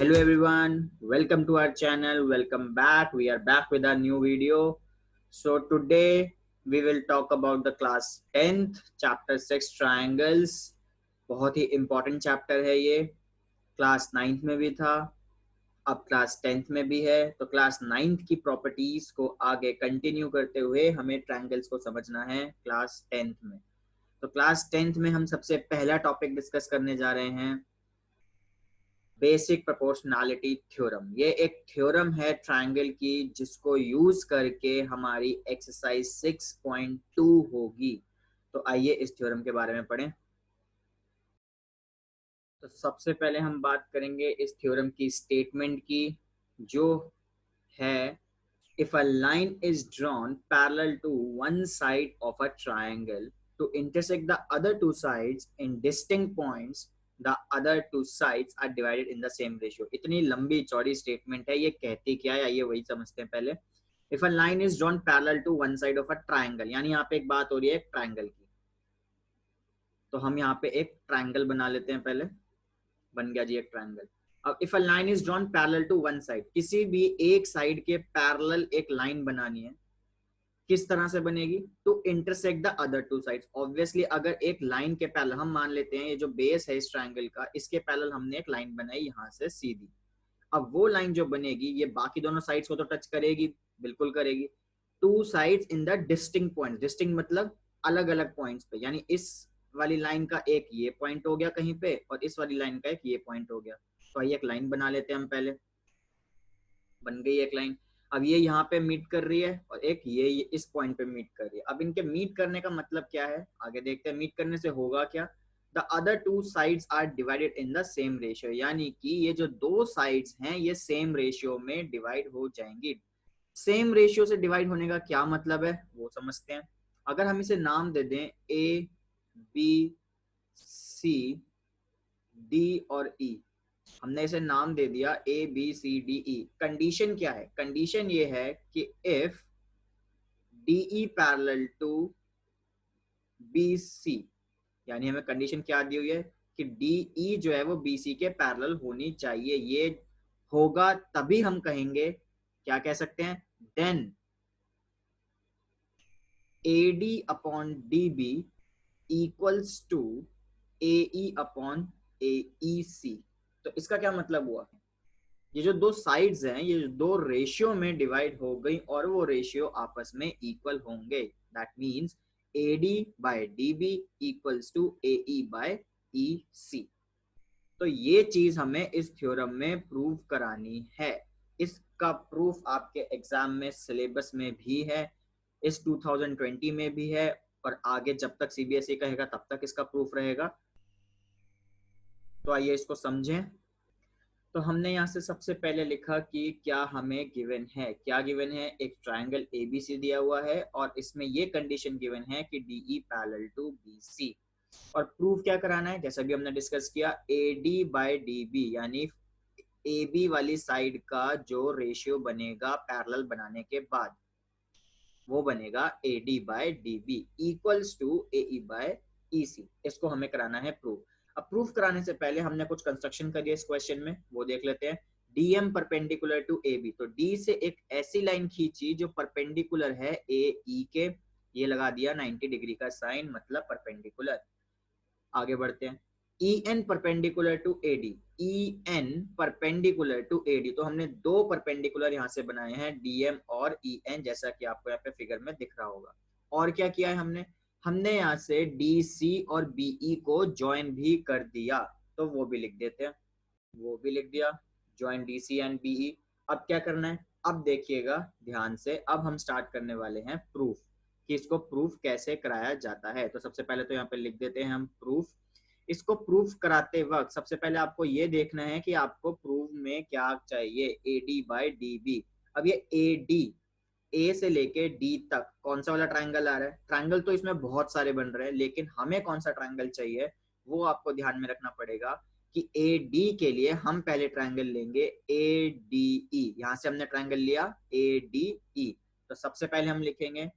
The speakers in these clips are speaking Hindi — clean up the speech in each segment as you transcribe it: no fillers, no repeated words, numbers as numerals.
Hello everyone, welcome to our channel. Welcome back. We are back with our new video. So today we will talk about the class 10th chapter 6 triangles. बहुत ही important chapter है ये. क्लास 9th में भी था, अब क्लास 10th में भी है. तो क्लास 9th की प्रॉपर्टीज को आगे कंटिन्यू करते हुए हमें ट्रायंगल्स को समझना है क्लास 10th में. तो क्लास 10th में हम सबसे पहला टॉपिक डिस्कस करने जा रहे हैं बेसिक प्रोपोर्शनैलिटी थ्योरम. ये एक थ्योरम है ट्रायंगल की जिसको यूज करके हमारी एक्सरसाइज 6.2 होगी. तो आइए इस थ्योरम के बारे में पढ़ें. तो सबसे पहले हम बात करेंगे इस थ्योरम की स्टेटमेंट की, जो है if a line is drawn parallel to one side of a triangle to intersect the other two sides in distinct points, the other two sides are divided in the same ratio. इतनी लंबी चौड़ी स्टेटमेंट है, ये कहती क्या है आइए वही समझते हैं पहले. If a line is drawn parallel to one side of a triangle, यानी यहाँ पे एक बात हो रही है ट्रायंगल की. तो हम यहाँ पे एक ट्रायंगल बना लेते हैं पहले. बन गया जी एक ट्रायंगल. अब if a line is drawn parallel to one side, किसी भी एक साइड के पैरेलल एक लाइन बनानी है, किस तरह से बनेगी? To intersect the other two sides. Obviously अगर एक लाइन के पैरेलल, हम मान लेते हैं ये जो बेस है इस ट्रायंगल का, इसके पैरेलल हमने एक लाइन बनाई यहाँ से सीधी. अब वो लाइन जो बनेगी ये बाकी दोनों साइड्स को तो टच करेगी, बिल्कुल करेगी. Two sides in the distinct point, distinct मतलब अलग अलग पॉइंट्स पे, यानी इस वाली लाइन का एक ये पॉइंट हो गया कहीं पे और इस वाली लाइन का एक ये पॉइंट हो गया. तो आइए एक लाइन बना लेते हैं हम पहले. बन गई एक लाइन. अब ये यहाँ पे मीट कर रही है और एक ये इस पॉइंट पे मीट कर रही है. अब इनके मीट करने का मतलब क्या है आगे देखते हैं. मीट करने से होगा क्या? The other two sides are divided in the same ratio, यानी कि ये जो दो साइड्स हैं ये सेम रेशियो में डिवाइड हो जाएंगी. सेम रेशियो से डिवाइड होने का क्या मतलब है वो समझते हैं. अगर हम इसे नाम दे दें ए बी सी डी और ई, हमने इसे नाम दे दिया A B C D E. Condition क्या है? कंडीशन ये है कि if D E parallel to B C, यानी हमें कंडीशन क्या दी हुई है कि डी ई जो है वो बी सी के पैरेलल होनी चाहिए. ये होगा तभी हम कहेंगे, क्या कह सकते हैं, then A D upon D B equals to A E upon A E C. तो इसका क्या मतलब हुआ? ये जो दो साइड्स हैं ये दो रेशियो में डिवाइड हो गई और वो रेशियो आपस में इक्वल होंगे. That means AD by DB equals to AE by EC. तो ये चीज हमें इस थ्योरम में प्रूव करानी है. इसका प्रूफ आपके एग्जाम में सिलेबस में भी है, इस 2020 में भी है और आगे जब तक CBSE कहेगा तब तक इसका प्रूफ रहेगा. तो आइए इसको समझें. तो हमने यहाँ से सबसे पहले लिखा कि क्या हमें गिवन है. क्या गिवन है? एक ट्रायंगल ABC दिया हुआ है और इसमें ये कंडीशन गिवन है कि DE पैरेलल टू BC. और प्रूफ क्या कराना है? जैसा भी हमने डिस्कस किया, AD बाय DB, यानी AB वाली साइड का जो रेशियो बनेगा पैरेलल बनाने के बाद वो बनेगा AD by DB equals to AE by EC. इसको हमें कराना है प्रूफ. अब प्रूफ कराने से पहले हमने कुछ कंस्ट्रक्शन करी है इस क्वेश्चन में, वो देख लेते हैं. DM परपेंडिकुलर टू AB, तो D से एक ऐसी लाइन खींची जो परपेंडिकुलर है AE के. ये लगा दिया 90 डिग्री का साइन, मतलब परपेंडिकुलर. आगे बढ़ते हैं. EN perpendicular to AD, EN perpendicular to AD, तो हमने दो परपेंडिकुलर यहाँ से बनाए हैं DM और EN, जैसा कि आपको यहाँ पे फिगर में दिख रहा होगा. और क्या किया है हमने? हमने यहाँ से DC और BE को ज्वाइन भी कर दिया, तो वो भी लिख देते हैं. वो भी लिख दिया, ज्वाइन DC एंड BE. अब क्या करना है? अब देखिएगा ध्यान से, अब हम स्टार्ट करने वाले हैं प्रूफ कि इसको प्रूफ कैसे कराया जाता है. तो सबसे पहले तो यहाँ पे लिख देते हैं हम प्रूफ. इसको प्रूफ कराते वक्त सबसे पहले आपको ये देखना है कि आपको प्रूफ में क्या चाहिए. AD by DB. अब ये AD, A से लेके D तक कौन सा वाला ट्रायंगल आ रहा है? ट्रायंगल तो इसमें बहुत सारे बन रहे हैं, लेकिन हमें कौन सा ट्रायंगल चाहिए वो आपको ध्यान में रखना पड़ेगा कि AD के लिए हम पहले ट्रायंगल लेंगे ADE. यहां से हमने ट्रायंगल लिया ADE, तो सबसे पहले हम लिखेंगे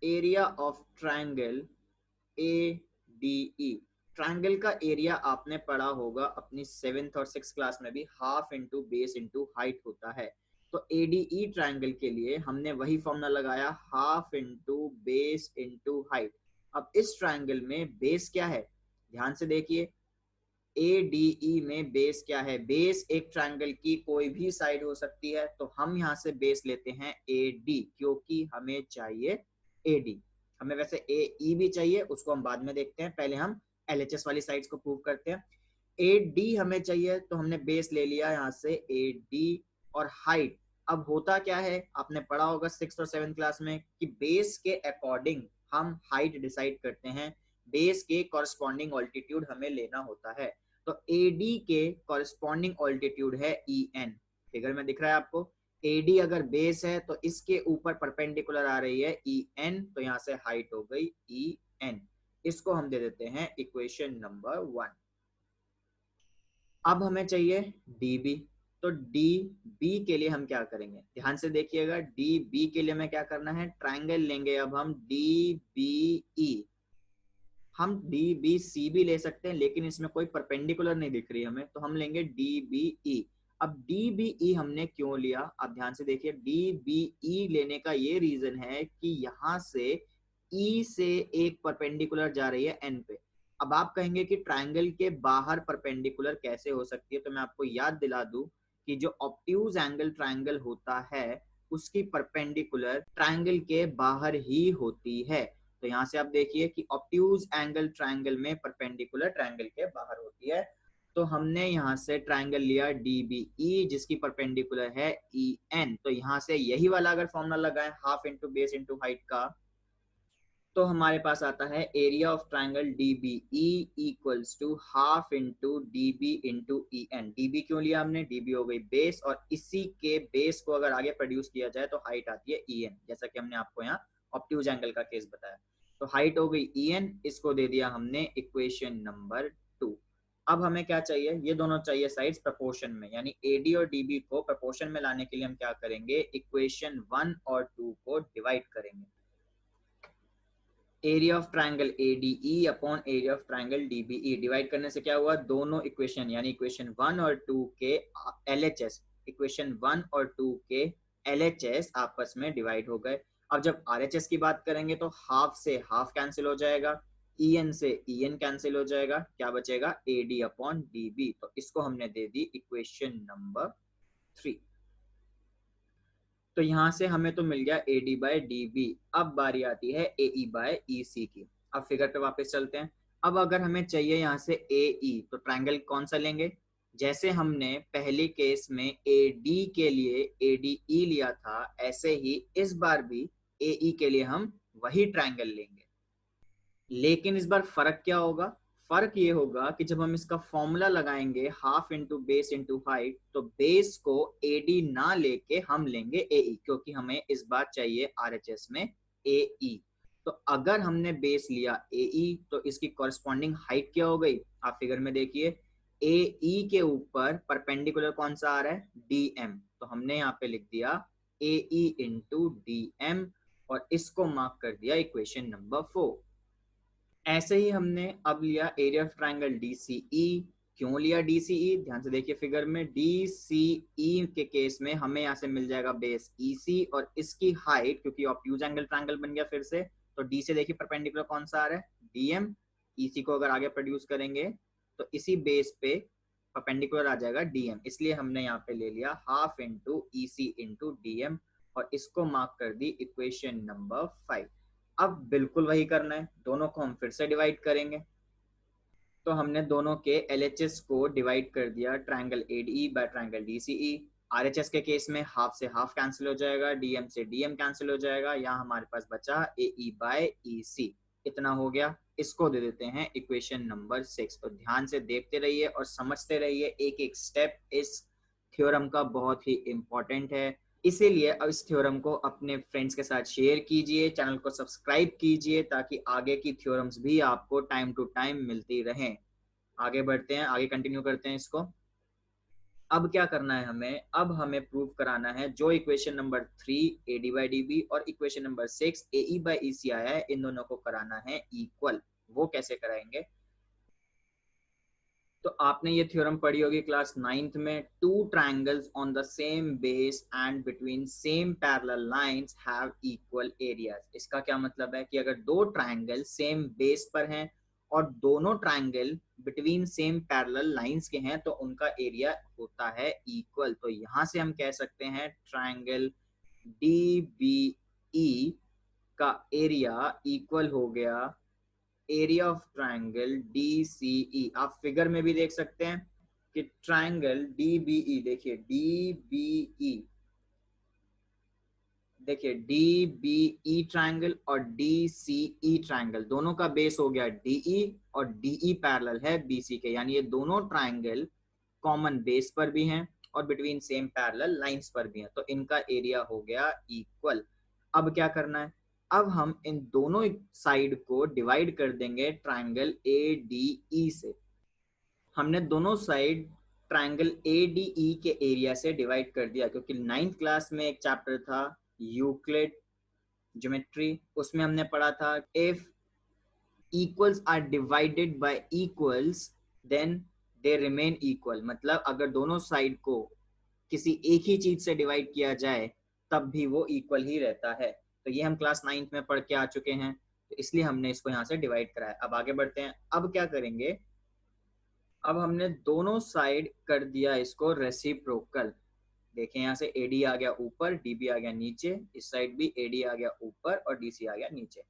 area of triangle ADE. Triangle का एरिया आपने पढ़ा होगा अपनी 7th और 6th क्लास में भी, half into base into height होता है। तो एडीई ट्रायंगल के लिए हमने वही फॉर्मूला लगाया, half into base into height. अब इस ट्रायंगल में बेस क्या है, ध्यान से देखिए, एडीई में बेस क्या है, बेस एक ट्रायंगल की कोई भी साइड हो सकती है, तो हम यहाँ से बेस लेते हैं एडी, क्योंकि हमें चाहिए एडी। हमें वैसे एई भी चाहिए, उसको हम बाद में देखते हैं, पहले हम एलएचएस वाली साइड्स को प्रूव करते हैं। एडी हमें चाहिए, तो हमने बेस ले लिया यहाँ से एडी। और हाइट, अब होता क्या है, आपने पढ़ा होगा 6th और 7th क्लास में कि बेस के अकॉर्डिंग हम हाइट डिसाइड करते हैं, बेस के कॉरस्पॉन्डिंग ऑल्टीट्यूड हमें लेना होता है। तो एडी के कॉरस्पॉन्डिंग ऑल्टीट्यूड है EN, फिगर में दिख रहा है आपको। एडी अगर बेस है तो इसके ऊपर परपेंडिकुलर आ रही है EN, तो यहाँ से हाइट हो गई EN। इसको हम दे देते हैं इक्वेशन नंबर 1। अब हमें चाहिए DB, तो DB के लिए हम क्या करेंगे, ध्यान से देखिएगा, DB के लिए हमें क्या करना है, ट्रायंगल लेंगे अब हम DBE। हम DBC भी ले सकते हैं, लेकिन इसमें कोई परपेंडिकुलर नहीं दिख रही हमें, तो हम लेंगे DBE। अब DBE हमने क्यों लिया, अब ध्यान से देखिए, DBE लेने का ये रीजन है कि यहां से E से एक परपेंडिकुलर जा रही है N पे। अब आप कहेंगे कि ट्रायंगल के बाहर परपेंडिकुलर कैसे हो सकती है, तो मैं आपको याद दिला दूं कि जो ऑब्ट्यूज एंगल ट्रायंगल होता है उसकी परपेंडिकुलर ट्रायंगल के बाहर ही होती है। तो यहाँ से आप देखिए कि ऑब्ट्यूज एंगल ट्रायंगल में परपेंडिकुलर ट्रायंगल के बाहर होती है। तो हमने यहाँ से ट्रायंगल लिया DBE जिसकी परपेंडिकुलर है EN। तो यहाँ से यही वाला अगर फॉर्मूला लगाएं, half into base into height का, तो हमारे पास आता है area of triangle DBE equals to half into DB into EN। DB क्यों लिया हमने, DB हो गई बेस, और इसी के बेस को अगर आगे प्रोड्यूस किया जाए तो हाइट आती है EN, जैसा कि हमने आपको यहाँ ऑब्ट्यूज एंगल का केस बताया। तो हाइट हो गई EN, इसको दे दिया हमने इक्वेशन नंबर 2। अब हमें क्या चाहिए, ये दोनों चाहिए साइड्स प्रपोर्शन में, यानी AD और DB को प्रपोर्शन में लाने के लिए हम क्या करेंगे, इक्वेशन 1 और 2 को डिवाइड करेंगे। Area of triangle ADE upon area of triangle DBE divide करने से क्या हुआ, दोनों इक्वेशन यानी इक्वेशन 1 और 2 के LHS, इक्वेशन 1 और 2 के LHS आपस में डिवाइड हो गए। अब जब RHS की बात करेंगे तो हाफ से हाफ कैंसिल हो जाएगा, EN से EN कैंसिल हो जाएगा, क्या बचेगा AD अपॉन DB। तो इसको हमने दे दी इक्वेशन नंबर 3। तो यहां से हमें तो मिल गया AD बाय DB। अब बारी आती है AE बाय EC की। अब फिगर पे वापस चलते हैं। अब अगर हमें चाहिए यहाँ से AE, तो ट्रायंगल कौन सा लेंगे, जैसे हमने पहले केस में AD के लिए ADE लिया था, ऐसे ही इस बार भी AE के लिए हम वही ट्रायंगल लेंगे। लेकिन इस बार फर्क क्या होगा, फर्क ये होगा कि जब हम इसका फॉर्मूला लगाएंगे half into base into height, तो बेस को AD ना लेके हम लेंगे AE, क्योंकि हमें इस बार चाहिए RHS में AE। तो अगर हमने बेस लिया AE, तो इसकी कॉरस्पॉन्डिंग हाइट क्या हो गई, आप फिगर में देखिए, AE के ऊपर परपेंडिकुलर कौन सा आ रहा है, DM। तो हमने यहाँ पे लिख दिया AE इंटू DM, और इसको मार्क कर दिया इक्वेशन नंबर 4। ऐसे ही हमने अब लिया एरिया ऑफ ट्रायंगल DCE। क्यों लिया DCE, ध्यान से देखिए फिगर में, DCE के केस में हमें यहाँ से मिल जाएगा बेस EC और इसकी हाइट, क्योंकि ऑब्ट्यूज एंगल ट्रायंगल बन गया फिर से, तो D से देखिए परपेंडिकुलर कौन सा आ रहा है, DM। EC को अगर आगे प्रोड्यूस करेंगे तो इसी बेस पे परपेंडिकुलर आ जाएगा DM, इसलिए हमने यहाँ पे ले लिया half into EC into DM, और इसको मार्क कर दी इक्वेशन नंबर 5। अब बिल्कुल वही करना है, दोनों को हम फिर से डिवाइड करेंगे। तो हमने दोनों के LHS को डिवाइड कर दिया, triangle ADE by triangle DCE। RHS के केस में हाफ से हाफ कैंसिल हो जाएगा, DM से DM कैंसिल हो जाएगा, यहाँ हमारे पास बचा AE बाय EC। इतना हो गया, इसको दे देते हैं इक्वेशन नंबर 6। तो ध्यान से देखते रहिए और समझते रहिए, एक एक स्टेप इस थ्योरम का बहुत ही इंपॉर्टेंट है। इसीलिए अब इस थ्योरम को अपने फ्रेंड्स के साथ शेयर कीजिए, चैनल को सब्सक्राइब कीजिए, ताकि आगे की थ्योरम्स भी आपको टाइम टू टाइम मिलती रहें। आगे बढ़ते हैं, आगे कंटिन्यू करते हैं इसको। अब क्या करना है हमें, अब हमें प्रूव कराना है जो equation number 3 AD by DB और equation number 6 AE by EC आया है, इन दोनों को कराना है इक्वल। वो कैसे कराएंगे, तो आपने ये थ्योरम पढ़ी होगी क्लास 9th में, two triangles on the same base and between same parallel lines have equal areas. इसका क्या मतलब है कि अगर दो ट्रायंगल सेम बेस पर हैं और दोनों triangle between same parallel lines के हैं तो उनका एरिया होता है इक्वल। तो यहां से हम कह सकते हैं ट्रायंगल DBE का एरिया इक्वल हो गया एरिया ऑफ ट्रायंगल DCE। आप फिगर में भी देख सकते हैं कि ट्रायंगल DBE, देखिए DBE, देखिए DBE ट्रायंगल और DCE ट्रायंगल, दोनों का बेस हो गया DE और DE पैरेलल है BC के, यानी ये दोनों ट्रायंगल कॉमन बेस पर भी हैं और बिटवीन सेम पैरेलल लाइंस पर भी हैं, तो इनका एरिया हो गया इक्वल। अब क्या करना है, अब हम इन दोनों साइड को डिवाइड कर देंगे ट्रायंगल ADE से। हमने दोनों साइड ट्रायंगल ADE के एरिया से डिवाइड कर दिया, क्योंकि 9th क्लास में एक चैप्टर था यूक्लिड ज्योमेट्री, उसमें हमने पढ़ा था if equals are divided by equals then they remain equal. मतलब अगर दोनों साइड को किसी एक ही चीज से डिवाइड किया जाए तब भी वो इक्वल ही रहता है। तो ये हम क्लास 9th में पढ़ के आ चुके हैं, तो इसलिए हमने इसको यहाँ से डिवाइड करा है। अब आगे बढ़ते हैं। अब क्या करेंगे, अब हमने दोनों साइड कर दिया इसको रेसिप्रोकल। देखें यहाँ से AD आ गया ऊपर, DB आ गया नीचे, इस साइड भी AD आ गया ऊपर और DC आ गया नीचे।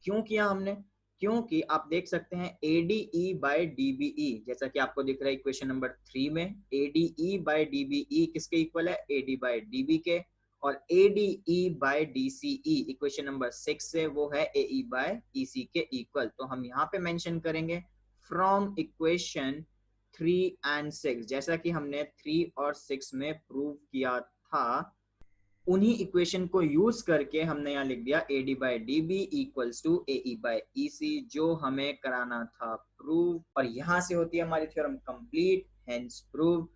क्यों किया हमने, क्योंकि आप देख सकते हैं ADE बाय DBE, जैसा कि आपको दिख रहा है इक्वेशन नंबर 3 में, ADE बाय DBE किसके इक्वल है, AD बाय DB के, और ADE by DCE equation number 6 से वो है AE बाय EC के इक्वल। तो हम यहाँ पे मेंशन करेंगे फ्रॉम इक्वेशन 3 and 6, जैसा कि हमने 3 और 6 में प्रूव किया था, उन्हीं इक्वेशन को यूज करके हमने यहाँ लिख दिया AD by DB equals to AE by EC, जो हमें कराना था प्रूव, और यहाँ से होती है हमारी थ्योरम कंप्लीट, हेंस प्रूव।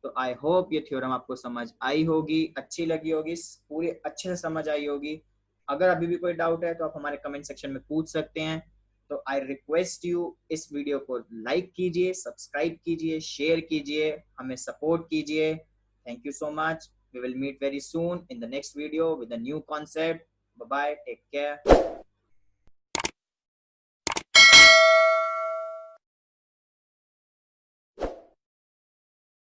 तो आई होप ये थ्योरम आपको समझ आई होगी, अच्छी लगी होगी, पूरे अच्छे से समझ आई होगी। अगर अभी भी कोई डाउट है तो आप हमारे कमेंट सेक्शन में पूछ सकते हैं। तो आई रिक्वेस्ट यू, इस वीडियो को लाइक कीजिए, सब्सक्राइब कीजिए, शेयर कीजिए, हमें सपोर्ट कीजिए। Thank you so much. We will meet very soon in the next video with a new concept. Bye bye. Take care.